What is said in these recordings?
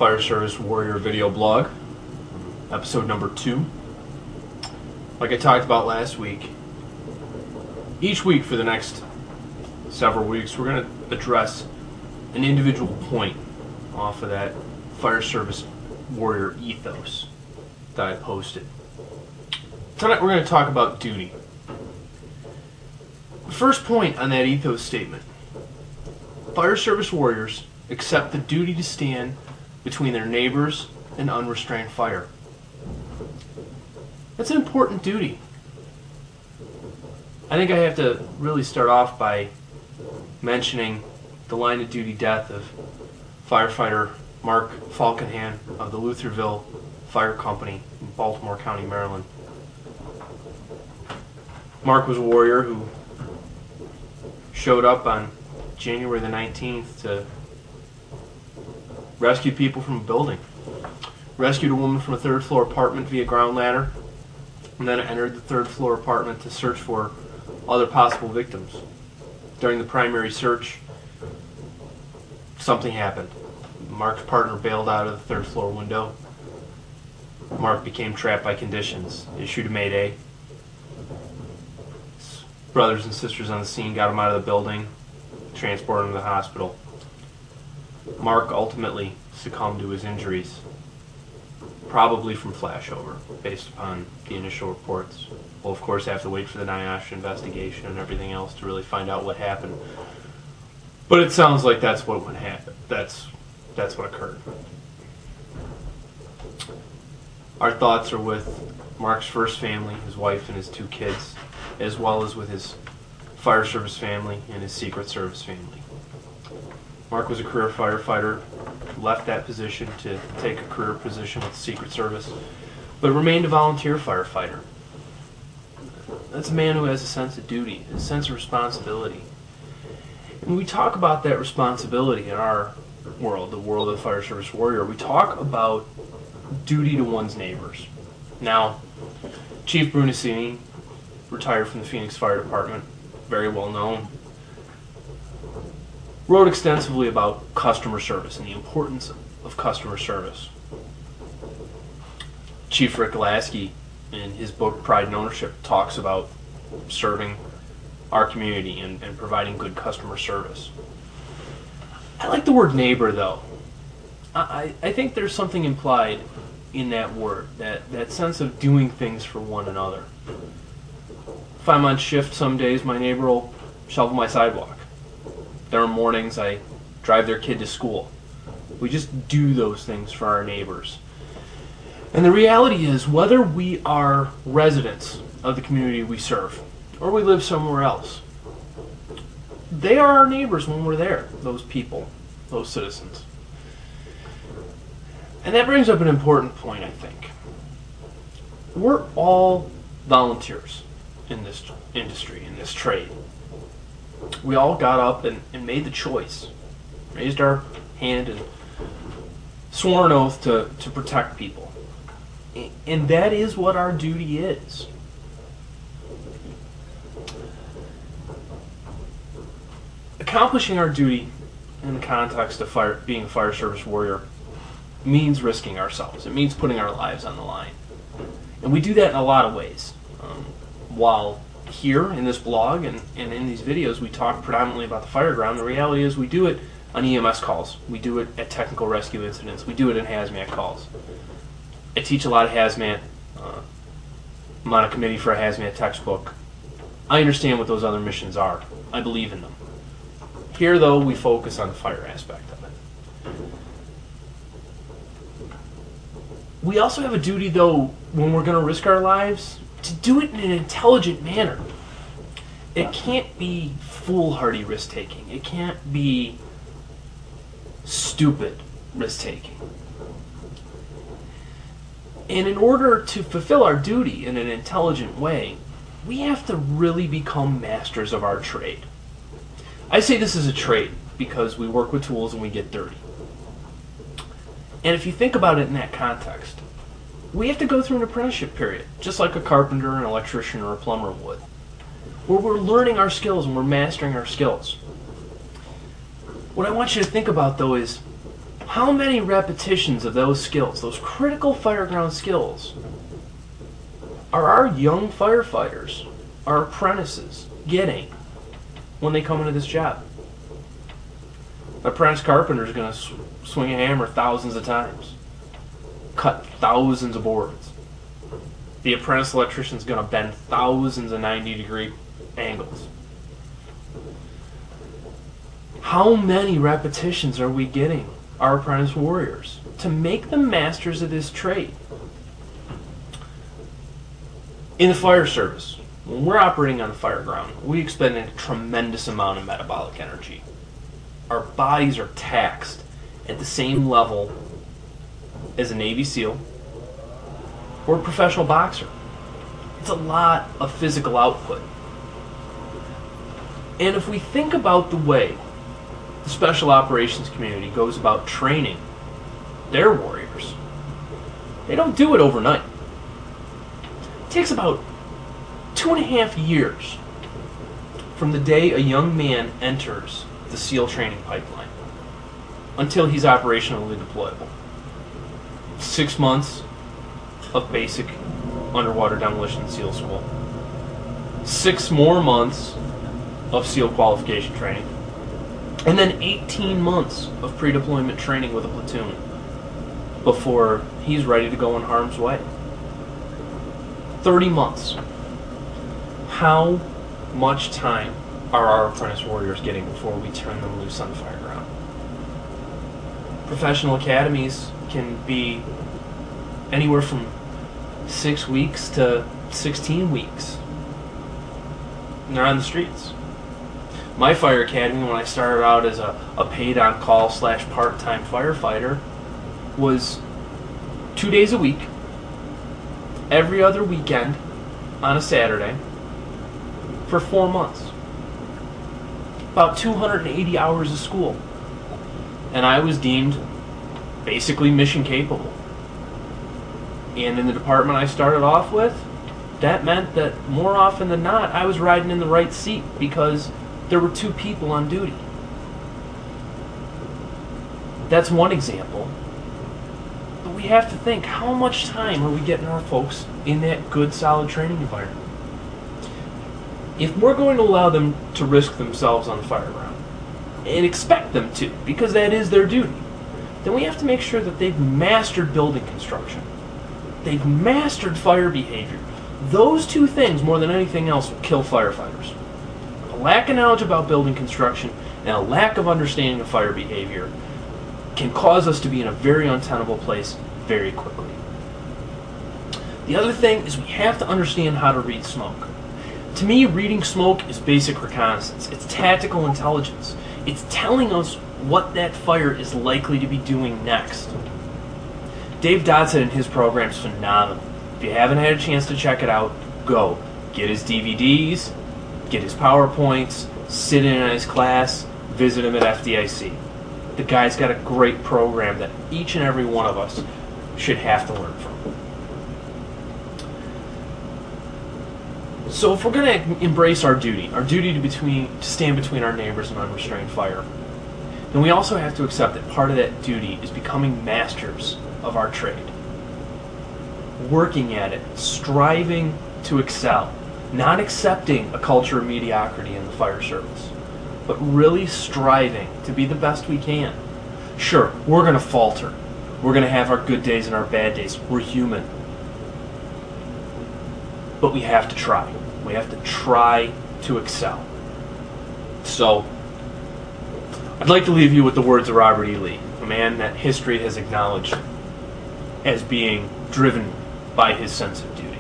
Fire Service Warrior video blog, episode number 2. Like I talked about last week, each week for the next several weeks we're going to address an individual point off of that Fire Service Warrior ethos that I posted. Tonight we're going to talk about duty. The first point on that ethos statement: Fire Service Warriors accept the duty to stand between their neighbors and unrestrained fire. That's an important duty. I think I have to really start off by mentioning the line of duty death of firefighter Mark Falkenhand of the Lutherville Fire Company in Baltimore County, Maryland. Mark was a warrior who showed up on January the 19th to rescue people from a building. Rescued a woman from a third-floor apartment via ground ladder, and then entered the third-floor apartment to search for other possible victims. During the primary search, something happened. Mark's partner bailed out of the third-floor window. Mark became trapped by conditions, issued a mayday. His brothers and sisters on the scene got him out of the building, transported him to the hospital. Mark ultimately succumbed to his injuries, probably from flashover, based upon the initial reports. We'll of course have to wait for the NIOSH investigation and everything else to really find out what happened. But it sounds like that's what would happen. That's what occurred. Our thoughts are with Mark's first family, his wife and his 2 kids, as well as with his fire service family and his Secret Service family. Mark was a career firefighter, left that position to take a career position with the Secret Service, but remained a volunteer firefighter. That's a man who has a sense of duty, a sense of responsibility. And we talk about that responsibility in our world, the world of the Fire Service Warrior. We talk about duty to one's neighbors. Now, Chief Brunacini, retired from the Phoenix Fire Department, very well known, wrote extensively about customer service and the importance of customer service. Chief Rick Lasky, in his book Pride and Ownership, talks about serving our community and providing good customer service. I like the word neighbor, though. I think there's something implied in that word, that sense of doing things for one another. If I'm on shift some days, my neighbor will shovel my sidewalk. There are mornings I drive their kid to school. We just do those things for our neighbors. And the reality is, whether we are residents of the community we serve or we live somewhere else, they are our neighbors when we're there, those people, those citizens. And that brings up an important point, I think. We're all volunteers in this industry, in this trade. We all got up and made the choice, raised our hand and swore an oath to protect people. And that is what our duty is. Accomplishing our duty in the context of being a fire service warrior means risking ourselves. It means putting our lives on the line. And we do that in a lot of ways. While here in this blog and in these videos we talk predominantly about the fire ground, the reality is we do it on EMS calls. We do it at technical rescue incidents. We do it in hazmat calls. I teach a lot of hazmat. I'm on a committee for a hazmat textbook. I understand what those other missions are. I believe in them. Here, though, we focus on the fire aspect of it. We also have a duty, though, when we're going to risk our lives, to do it in an intelligent manner. It can't be foolhardy risk-taking. It can't be stupid risk-taking. And in order to fulfill our duty in an intelligent way, we have to really become masters of our trade. I say this is a trade because we work with tools and we get dirty. And if you think about it in that context, we have to go through an apprenticeship period, just like a carpenter, an electrician, or a plumber would, where we're learning our skills and we're mastering our skills. What I want you to think about, though, is How many repetitions of those skills, those critical fireground skills, are our young firefighters, our apprentices, getting when they come into this job? An apprentice carpenter is going to swing a hammer thousands of times, cut thousands of boards. The apprentice electrician is going to bend thousands of 90-degree angles. How many repetitions are we getting our apprentice warriors to make them masters of this trade? In the fire service, when we're operating on the fire ground, we expend a tremendous amount of metabolic energy. Our bodies are taxed at the same level as a Navy SEAL or a professional boxer. It's a lot of physical output. And if we think about the way the special operations community goes about training their warriors, they don't do it overnight. It takes about 2.5 years from the day a young man enters the SEAL training pipeline until he's operationally deployable. 6 months of basic underwater demolition SEAL school. 6 more months of SEAL qualification training. And then 18 months of pre-deployment training with a platoon before he's ready to go in harm's way. 30 months. How much time are our apprentice warriors getting before we turn them loose on the fire ground? Professional academies can be anywhere from 6 weeks to 16 weeks. And they're on the streets. My fire academy, when I started out as a paid-on-call / part-time firefighter, was 2 days a week, every other weekend on a Saturday, for 4 months. About 280 hours of school. And I was deemed basically mission capable. And in the department I started off with, that meant that more often than not, I was riding in the right seat because there were 2 people on duty. That's one example. But we have to think, how much time are we getting our folks in that good, solid training environment? If we're going to allow them to risk themselves on the fire ground, and expect them to, because that is their duty, then we have to make sure that they've mastered building construction. They've mastered fire behavior. Those 2 things, more than anything else, will kill firefighters. A lack of knowledge about building construction and a lack of understanding of fire behavior can cause us to be in a very untenable place very quickly. The other thing is we have to understand how to read smoke. To me, reading smoke is basic reconnaissance. It's tactical intelligence. It's telling us what that fire is likely to be doing next. Dave Dodson and his program is phenomenal. If you haven't had a chance to check it out, go. Get his DVDs, get his PowerPoints, sit in on his class, visit him at FDIC. The guy's got a great program that each and every one of us should have to learn from. So if we're going to embrace our duty to stand between our neighbors and unrestrained fire, then we also have to accept that part of that duty is becoming masters of our trade. Working at it, striving to excel, not accepting a culture of mediocrity in the fire service, but really striving to be the best we can. Sure, we're going to falter. We're going to have our good days and our bad days. We're human. But we have to try. We have to try to excel. So, I'd like to leave you with the words of Robert E. Lee, a man that history has acknowledged as being driven by his sense of duty.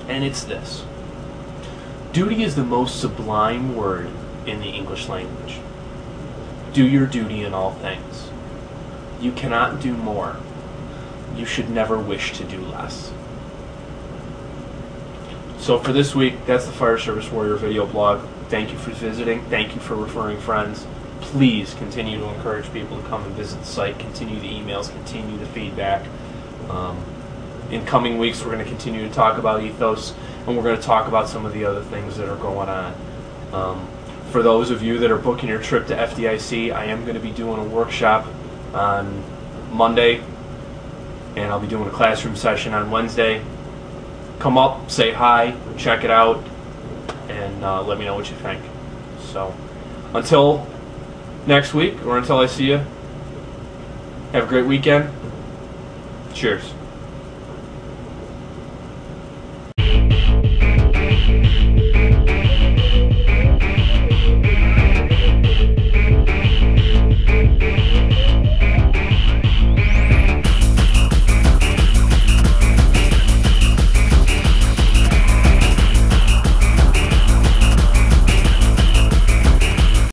And it's this: duty is the most sublime word in the English language. Do your duty in all things. You cannot do more. You should never wish to do less. So for this week, that's the Fire Service Warrior video blog. Thank you for visiting. Thank you for referring friends. Please continue to encourage people to come and visit the site. Continue the emails. Continue the feedback. In coming weeks, we're going to continue to talk about ETHOS, and we're going to talk about some of the other things that are going on. For those of you that are booking your trip to FDIC, I am going to be doing a workshop on Monday, and I'll be doing a classroom session on Wednesday. Come up, say hi, check it out, and let me know what you think. So until next week, or until I see you, have a great weekend. Cheers.